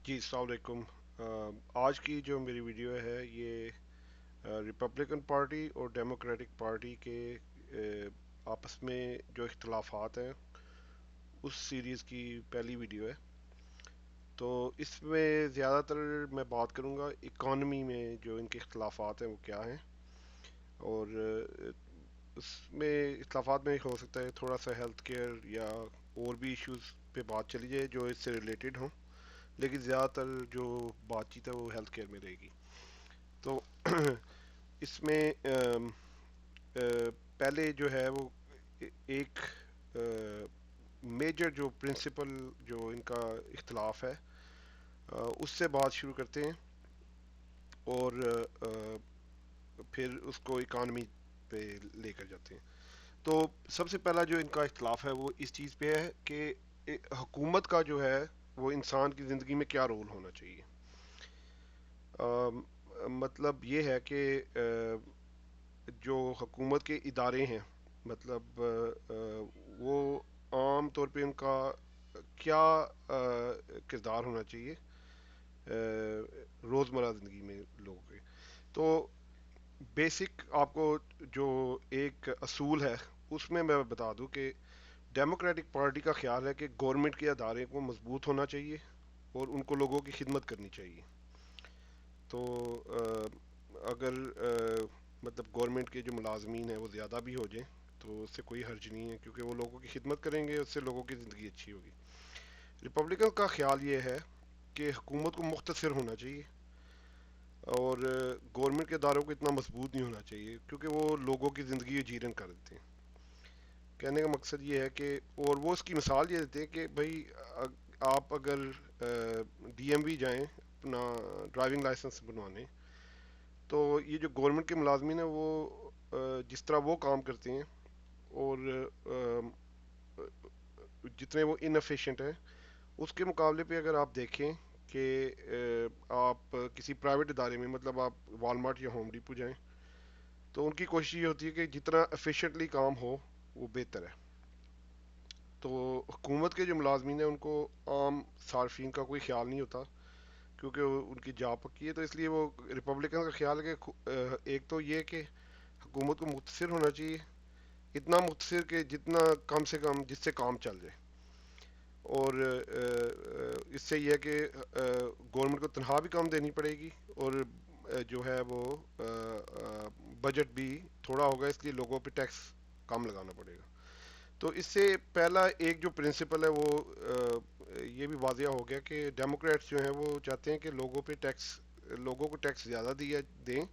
جی السلام علیکم۔ آج کی جو میری ویڈیو ہے یہ ریپبلکن پارٹی اور ڈیموکریٹک پارٹی کے آپس میں جو اختلافات ہیں اس سیریز کی پہلی ویڈیو ہے۔ تو اس میں زیادہ تر میں بات کروں گا اکانومی میں جو ان کے اختلافات ہیں وہ کیا ہیں، اور اس میں اختلافات میں ہو سکتا ہے تھوڑا سا ہیلتھ کیئر یا اور بھی ایشوز پہ بات چلی جائے جو اس سے ریلیٹڈ ہوں، لیکن زیادہ تر جو بات چیت ہے وہ ہیلتھ کیئر میں رہے گی۔ تو اس میں پہلے جو ہے وہ ایک میجر جو پرنسپل جو ان کا اختلاف ہے اس سے بات شروع کرتے ہیں، اور پھر اس کو اکانومی پہ لے کر جاتے ہیں۔ تو سب سے پہلا جو ان کا اختلاف ہے وہ اس چیز پہ ہے کہ حکومت کا جو ہے وہ انسان کی زندگی میں کیا رول ہونا چاہیے۔ مطلب یہ ہے کہ جو حکومت کے ادارے ہیں، مطلب وہ عام طور پہ ان کا کیا کردار ہونا چاہیے روزمرہ زندگی میں لوگوں کے۔ تو بیسک آپ کو جو ایک اصول ہے اس میں بتا دوں کہ ڈیموکریٹک پارٹی کا خیال ہے کہ گورنمنٹ کے ادارے کو مضبوط ہونا چاہیے اور ان کو لوگوں کی خدمت کرنی چاہیے۔ تو اگر مطلب گورنمنٹ کے جو ملازمین ہیں وہ زیادہ بھی ہو جائیں تو اس سے کوئی حرج نہیں ہے، کیونکہ وہ لوگوں کی خدمت کریں گے، اس سے لوگوں کی زندگی اچھی ہوگی۔ ریپبلکن کا خیال یہ ہے کہ حکومت کو مختصر ہونا چاہیے اور گورنمنٹ کے اداروں کو اتنا مضبوط نہیں ہونا چاہیے کیونکہ وہ لوگوں کی زندگی جیرن کر دیتے ہیں۔ کہنے کا مقصد یہ ہے کہ، اور وہ اس کی مثال یہ دیتے ہیں کہ بھائی آپ اگر ڈی ایم وی جائیں اپنا ڈرائیونگ لائسنس بنوانے، تو یہ جو گورنمنٹ کے ملازمین ہیں وہ جس طرح وہ کام کرتے ہیں اور جتنے وہ انفیشینٹ ہیں اس کے مقابلے پہ اگر آپ دیکھیں کہ آپ کسی پرائیویٹ ادارے میں، مطلب آپ والمارٹ یا ہوم ڈیپو جائیں، تو ان کی کوشش یہ ہوتی ہے کہ جتنا افیشینٹلی کام ہو وہ بہتر ہے۔ تو حکومت کے جو ملازمین ہیں ان کو عام صارفین کا کوئی خیال نہیں ہوتا کیونکہ ان کی جاب پکی ہے، تو اس لیے وہ ریپبلکن کا خیال ہے کہ ایک تو یہ کہ حکومت کو مختصر ہونا چاہیے، اتنا مختصر کہ جتنا کم سے کم جس سے کام چل جائے، اور اس سے یہ ہے کہ گورنمنٹ کو تنخواہ بھی کم دینی پڑے گی، اور جو ہے وہ بجٹ بھی تھوڑا ہوگا، اس لیے لوگوں پہ ٹیکس کم لگانا پڑے گا۔ تو اس سے پہلا ایک جو پرنسپل ہے وہ یہ بھی واضح ہو گیا کہ ڈیموکریٹس جو ہیں وہ چاہتے ہیں کہ لوگوں کو ٹیکس زیادہ دیں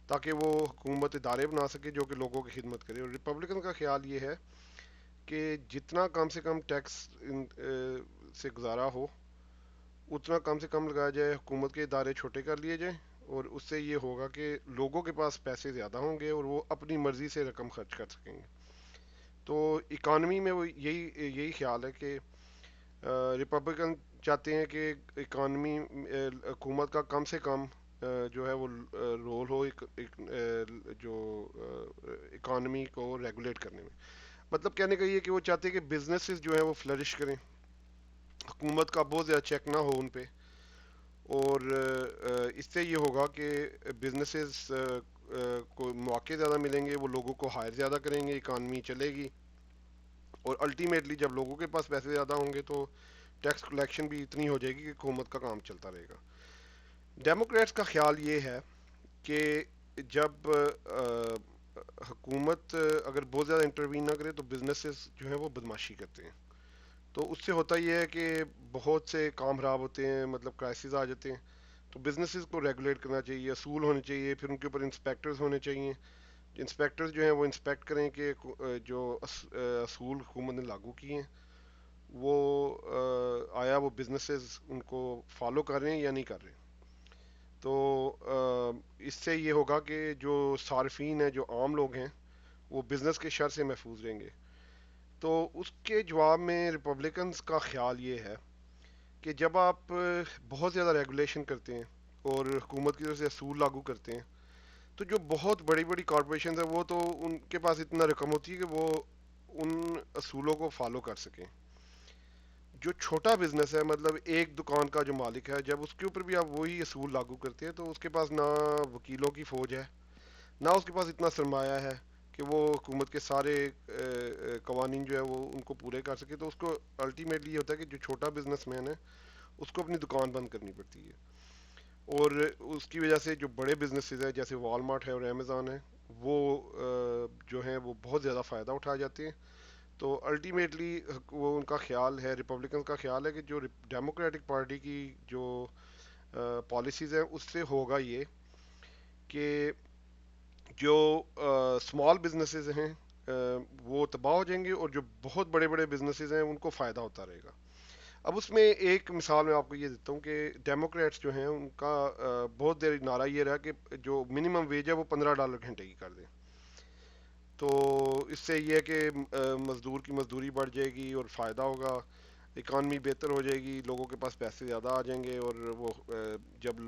تاکہ وہ حکومت ادارے بنا سکے جو کہ لوگوں کی خدمت کرے، اور ریپبلکن کا خیال یہ ہے کہ جتنا کم سے کم ٹیکس سے گزارا ہو اتنا کم سے کم لگایا جائے، حکومت کے ادارے چھوٹے کر لیے جائیں، اور اس سے یہ ہوگا کہ لوگوں کے پاس پیسے زیادہ ہوں گے اور وہ اپنی مرضی سے رقم خرچ کر سکیں گے۔ تو اکانومی میں وہ یہی خیال ہے کہ ریپبلکن چاہتے ہیں کہ اکانومی حکومت کا کم سے کم جو ہے وہ رول ہو جو اکانومی کو ریگولیٹ کرنے میں۔ مطلب کہنے کا یہ کہ وہ چاہتے ہیں کہ بزنسز جو ہیں وہ فلرش کریں، حکومت کا بہت زیادہ چیک نہ ہو ان پہ، اور اس سے یہ ہوگا کہ بزنسز کو مواقع زیادہ ملیں گے، وہ لوگوں کو ہائر زیادہ کریں گے، اکانومی چلے گی، اور الٹیمیٹلی جب لوگوں کے پاس پیسے زیادہ ہوں گے تو ٹیکس کلیکشن بھی اتنی ہو جائے گی کہ حکومت کا کام چلتا رہے گا۔ ڈیموکریٹس کا خیال یہ ہے کہ جب حکومت اگر بہت زیادہ انٹروین نہ کرے تو بزنسز جو ہیں وہ بدماشی کرتے ہیں، تو اس سے ہوتا یہ ہے کہ بہت سے کام خراب ہوتے ہیں، مطلب کرائسز آ جاتے ہیں۔ تو بزنسز کو ریگولیٹ کرنا چاہیے، اصول ہونے چاہیے، پھر ان کے اوپر انسپیکٹرز ہونے چاہیے، انسپیکٹرز جو ہیں وہ انسپیکٹ کریں کہ جو اصول حکومت نے لاگو کیے ہیں وہ آیا وہ بزنسز ان کو فالو کر رہے ہیں یا نہیں کر رہے ہیں۔ تو اس سے یہ ہوگا کہ جو صارفین ہیں، جو عام لوگ ہیں، وہ بزنس کے شر سے محفوظ رہیں گے۔ تو اس کے جواب میں ریپبلکنز کا خیال یہ ہے کہ جب آپ بہت زیادہ ریگولیشن کرتے ہیں اور حکومت کی طرف سے اصول لاگو کرتے ہیں، تو جو بہت بڑی بڑی کارپوریشنز ہیں وہ تو ان کے پاس اتنا رقم ہوتی ہے کہ وہ ان اصولوں کو فالو کر سکیں۔ جو چھوٹا بزنس ہے مطلب ایک دکان کا جو مالک ہے، جب اس کے اوپر بھی آپ وہی اصول لاگو کرتے ہیں تو اس کے پاس نہ وکیلوں کی فوج ہے، نہ اس کے پاس اتنا سرمایہ ہے کہ وہ حکومت کے سارے قوانین جو ہے وہ ان کو پورے کر سکے. تو اس کو الٹیمیٹلی یہ ہوتا ہے کہ جو چھوٹا بزنس مین ہے اس کو اپنی دکان بند کرنی پڑتی ہے. اور اس کی وجہ سے جو بڑے بزنسز ہیں جیسے والمارٹ ہے اور امیزون ہے، وہ جو ہیں وہ بہت زیادہ فائدہ اٹھا جاتے ہیں. تو الٹیمیٹلی وہ ان کا خیال ہے، ریپبلکنز کا خیال ہے کہ جو ڈیموکریٹک پارٹی کی جو پالیسیز ہیں اس سے ہوگا یہ کہ جو اسمال بزنسز ہیں وہ تباہ ہو جائیں گے، اور جو بہت بڑے بڑے بزنسز ہیں ان کو فائدہ ہوتا رہے گا. اب اس میں ایک مثال میں آپ کو یہ دیتا ہوں کہ ڈیموکریٹس جو ہیں ان کا بہت دیر نعرہ یہ رہا کہ جو منیمم ویج ہے وہ $15 گھنٹے کی کر دیں. تو اس سے یہ ہے کہ مزدور کی مزدوری بڑھ جائے گی اور فائدہ ہوگا، اکانومی بہتر ہو جائے گی، لوگوں کے پاس پیسے زیادہ آ جائیں گے، اور وہ جب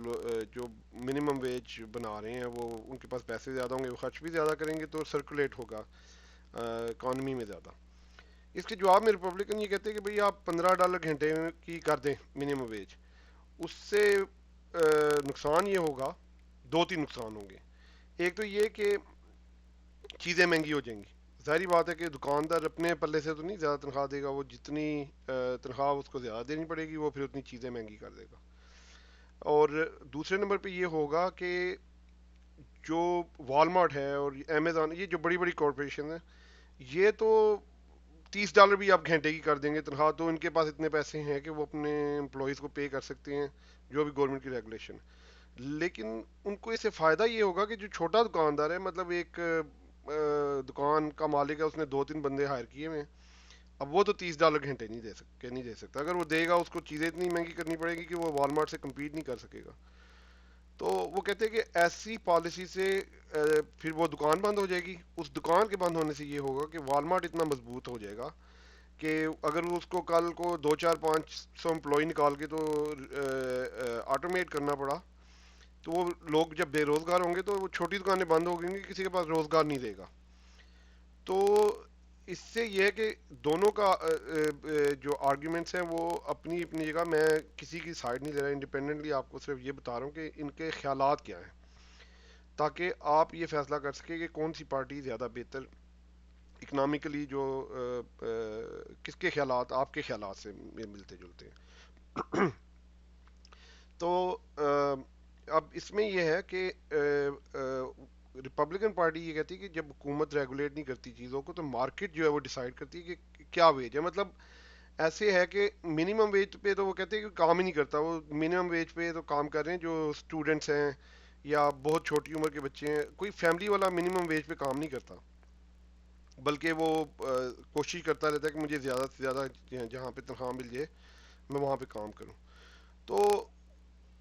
جو منیمم ویج بنا رہے ہیں وہ ان کے پاس پیسے زیادہ ہوں گے، وہ خرچ بھی زیادہ کریں گے تو سرکولیٹ ہوگا اکانومی میں زیادہ. اس کے جواب میں ریپبلکن یہ کہتے ہیں کہ بھئی آپ $15 گھنٹے کی کر دیں منیمم ویج. اس سے نقصان یہ ہوگا، دو تین نقصان ہوں گے. ایک تو یہ کہ چیزیں مہنگی ہو جائیں گی. ظاہری بات ہے کہ دکاندار اپنے پلے سے تو نہیں زیادہ تنخواہ دے گا، وہ جتنی تنخواہ اس کو زیادہ دینی پڑے گی وہ پھر اتنی چیزیں مہنگی کر دے گا. اور دوسرے نمبر پہ یہ ہوگا کہ جو والمارٹ ہے اور امیزون، یہ جو بڑی بڑی کارپوریشن ہیں، یہ تو $30 بھی آپ گھنٹے کی کر دیں گے تنخواہ تو ان کے پاس اتنے پیسے ہیں کہ وہ اپنے امپلائیز کو پے کر سکتے ہیں جو بھی گورنمنٹ کی ریگولیشن. لیکن ان کو اس سے فائدہ یہ ہوگا کہ جو چھوٹا دکاندار ہے، مطلب ایک دکان کا مالک ہے، اس نے دو تین بندے ہائر کیے ہوئے ہیں، اب وہ تو $30 گھنٹے نہیں دے سکتا. اگر وہ دے گا اس کو چیزیں اتنی مہنگی کرنی پڑے گی کہ وہ والمارٹ سے کمپیٹ نہیں کر سکے گا. تو وہ کہتے ہیں کہ ایسی پالیسی سے پھر وہ دکان بند ہو جائے گی. اس دکان کے بند ہونے سے یہ ہوگا کہ والمارٹ اتنا مضبوط ہو جائے گا کہ اگر اس کو کل کو 2 4 500 امپلائی نکال کے تو آٹومیٹ کرنا پڑا تو وہ لوگ جب بے روزگار ہوں گے تو وہ چھوٹی دکانیں بند ہو گئی گی، کسی کے پاس روزگار نہیں دے گا. تو اس سے یہ ہے کہ دونوں کا جو آرگیومنٹس ہیں وہ اپنی اپنی جگہ، میں کسی کی سائڈ نہیں لے رہا، انڈیپینڈنٹلی آپ کو صرف یہ بتا رہا ہوں کہ ان کے خیالات کیا ہیں تاکہ آپ یہ فیصلہ کر سکیں کہ کون سی پارٹی زیادہ بہتر اکنامکلی، جو کس کے خیالات آپ کے خیالات سے ملتے جلتے ہیں. تو اب اس میں یہ ہے کہ ریپبلکن پارٹی یہ کہتی ہے کہ جب حکومت ریگولیٹ نہیں کرتی چیزوں کو تو مارکیٹ جو ہے وہ ڈیسائیڈ کرتی ہے کہ کیا ویج ہے. مطلب ایسے ہے کہ منیمم ویج پہ تو وہ کہتے ہیں کہ کام ہی نہیں کرتا، وہ منیمم ویج پہ تو کام کر رہے ہیں جو اسٹوڈنٹس ہیں یا بہت چھوٹی عمر کے بچے ہیں. کوئی فیملی والا منیمم ویج پہ کام نہیں کرتا، بلکہ وہ کوشش کرتا رہتا ہے کہ مجھے زیادہ سے زیادہ جہاں پہ تنخواہ مل جائے میں وہاں پہ کام کروں. تو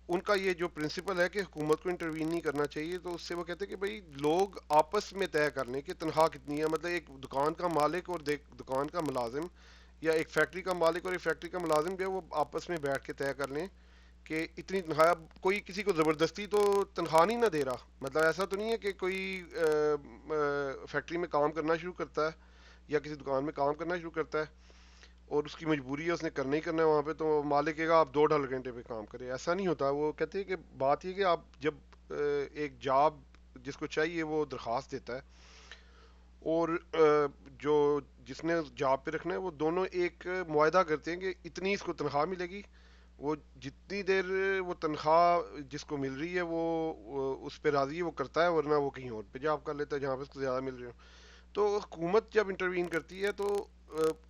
ان کا یہ جو پرنسپل ہے کہ حکومت کو انٹروین نہیں کرنا چاہیے، تو اس سے وہ کہتے ہیں کہ بھئی لوگ آپس میں طے کر لیں کہ تنخواہ کتنی ہے. مطلب ایک دکان کا مالک اور دکان کا ملازم، یا ایک فیکٹری کا مالک اور ایک فیکٹری کا ملازم جو ہے وہ آپس میں بیٹھ کے طے کر لیں کہ اتنی تنخواہ. کوئی کسی کو زبردستی تو تنخواہ نہیں نہ دے رہا، مطلب ایسا تو نہیں ہے کہ کوئی فیکٹری میں کام کرنا شروع کرتا ہے یا کسی دکان میں کام کرنا شروع کرتا ہے اور اس کی مجبوری ہے، اس نے کرنا ہی کرنا ہے وہاں پہ، تو مالک کہے گا آپ $2 گھنٹے پہ کام کریں. ایسا نہیں ہوتا. وہ کہتے ہیں کہ بات یہ کہ آپ جب ایک جاب جس کو چاہیے وہ درخواست دیتا ہے اور جو جس نے جاب پہ رکھنا ہے وہ دونوں ایک معاہدہ کرتے ہیں کہ اتنی اس کو تنخواہ ملے گی. وہ جتنی دیر وہ تنخواہ جس کو مل رہی ہے وہ اس پہ راضی ہے وہ کرتا ہے، ورنہ وہ کہیں اور پہ جاب کر لیتا ہے جہاں پہ اس کو زیادہ مل رہی ہو. تو حکومت جب انٹروین کرتی ہے تو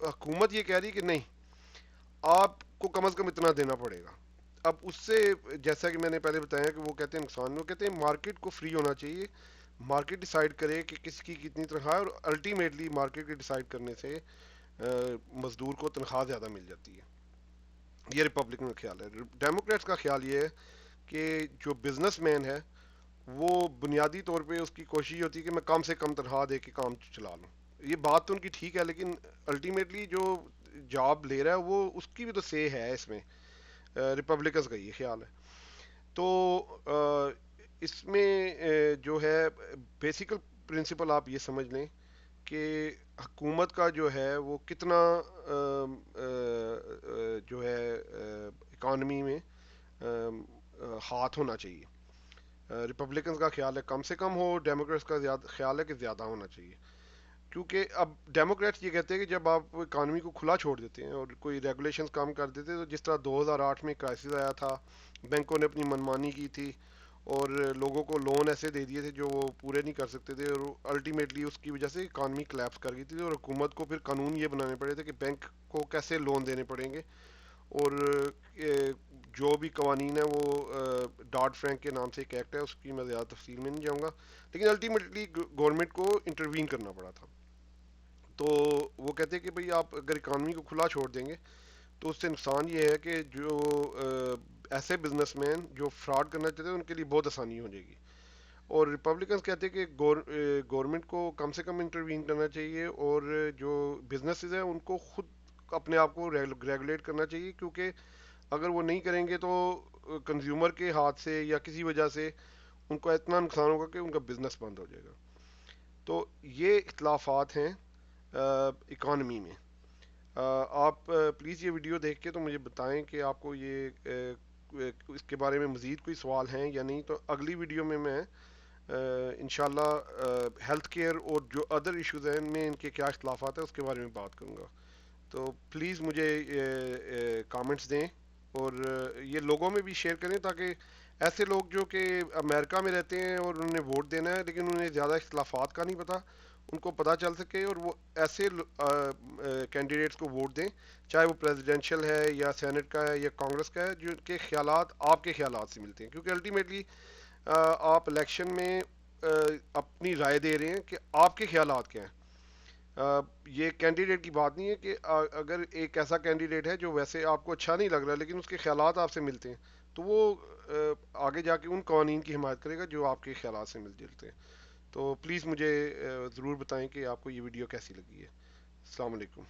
حکومت یہ کہہ رہی ہے کہ نہیں، آپ کو کم از کم اتنا دینا پڑے گا. اب اس سے جیسا کہ میں نے پہلے بتایا کہ وہ کہتے ہیں نقصان، وہ کہتے ہیں مارکیٹ کو فری ہونا چاہیے، مارکیٹ ڈیسائیڈ کرے کہ کس کی کتنی تنخواہ ہے، اور الٹیمیٹلی مارکیٹ کے ڈیسائیڈ کرنے سے مزدور کو تنخواہ زیادہ مل جاتی ہے. یہ ریپبلکن کا خیال ہے. ڈیموکریٹس کا خیال یہ ہے کہ جو بزنس مین ہے وہ بنیادی طور پہ اس کی کوشش یہ ہوتی ہے کہ میں کم سے کم تنخواہ دے کے کام چلا لوں. یہ بات تو ان کی ٹھیک ہے، لیکن الٹیمیٹلی جو جاب لے رہا ہے وہ اس کی بھی تو سے ہے اس میں. ریپبلکنس کا یہ خیال ہے. تو اس میں جو ہے بیسیکل پرنسپل آپ یہ سمجھ لیں کہ حکومت کا جو ہے وہ کتنا جو ہے اکانومی میں ہاتھ ہونا چاہیے. ریپبلکنز کا خیال ہے کم سے کم ہو, ڈیموکریٹس کا خیال ہے کہ زیادہ ہونا چاہیے. کیونکہ اب ڈیموکریٹس یہ کہتے ہیں کہ جب آپ اکانومی کو کھلا چھوڑ دیتے ہیں اور کوئی ریگولیشنز کام کر دیتے ہیں, تو جس طرح 2008 میں کرائسس آیا تھا, بینکوں نے اپنی منمانی کی تھی اور لوگوں کو لون ایسے دے دیے تھے جو وہ پورے نہیں کر سکتے تھے, اور الٹیمیٹلی اس کی وجہ سے اکانومی کلیپس کر گئی تھی, اور حکومت کو پھر قانون یہ بنانے پڑے تھے کہ بینک کو کیسے لون دینے پڑیں گے, اور جو بھی قوانین ہیں وہ ڈاڈ فرینک کے نام سے ایک ایکٹ ہے, اس کی میں زیادہ تفصیل میں نہیں جاؤں گا, لیکن الٹیمیٹلی گورنمنٹ کو انٹروین کرنا پڑا تھا. تو وہ کہتے ہیں کہ بھئی آپ اگر اکانومی کو کھلا چھوڑ دیں گے تو اس سے نقصان یہ ہے کہ جو ایسے بزنس مین جو فراڈ کرنا چاہتے ہیں ان کے لیے بہت آسانی ہو جائے گی. اور ریپبلکنس کہتے ہیں کہ گورنمنٹ کو کم سے کم انٹروین کرنا چاہیے, اور جو بزنسز ہیں ان کو خود اپنے آپ کو ریگولیٹ کرنا چاہیے, کیونکہ اگر وہ نہیں کریں گے تو کنزیومر کے ہاتھ سے یا کسی وجہ سے ان کو اتنا نقصان ہوگا کہ ان کا بزنس بند ہو جائے گا. تو یہ اختلافات ہیں اکانومی میں. آپ پلیز یہ ویڈیو دیکھ کے تو مجھے بتائیں کہ آپ کو یہ اس کے بارے میں مزید کوئی سوال ہیں یا نہیں. تو اگلی ویڈیو میں انشاءاللہ ہیلتھ کیئر اور جو ادر ایشوز ہیں ان میں ان کے کیا اختلافات ہیں اس کے بارے میں بات کروں گا. تو پلیز مجھے کامنٹس دیں, اور یہ لوگوں میں بھی شیئر کریں تاکہ ایسے لوگ جو کہ امریکہ میں رہتے ہیں اور انہوں نے ووٹ دینا ہے لیکن انہیں زیادہ اختلافات کا نہیں پتا, ان کو پتہ چل سکے اور وہ ایسے کینڈیڈیٹس کو ووٹ دیں, چاہے وہ پریزیڈینشیل ہے یا سینٹ کا ہے یا کانگریس کا ہے, جن کے خیالات آپ کے خیالات سے ملتے ہیں, کیونکہ الٹیمیٹلی آپ الیکشن میں اپنی رائے دے رہے ہیں کہ آپ کے خیالات کیا ہیں. یہ کینڈیڈیٹ کی بات نہیں ہے کہ اگر ایک ایسا کینڈیڈیٹ ہے جو ویسے آپ کو اچھا نہیں لگ رہا لیکن اس کے خیالات آپ سے ملتے ہیں, تو وہ آگے جا کے ان قوانین کی حمایت کرے گا جو آپ کے خیالات سے مل جلتے ہیں. تو پلیز مجھے ضرور بتائیں کہ آپ کو یہ ویڈیو کیسی لگی ہے. السلام علیکم.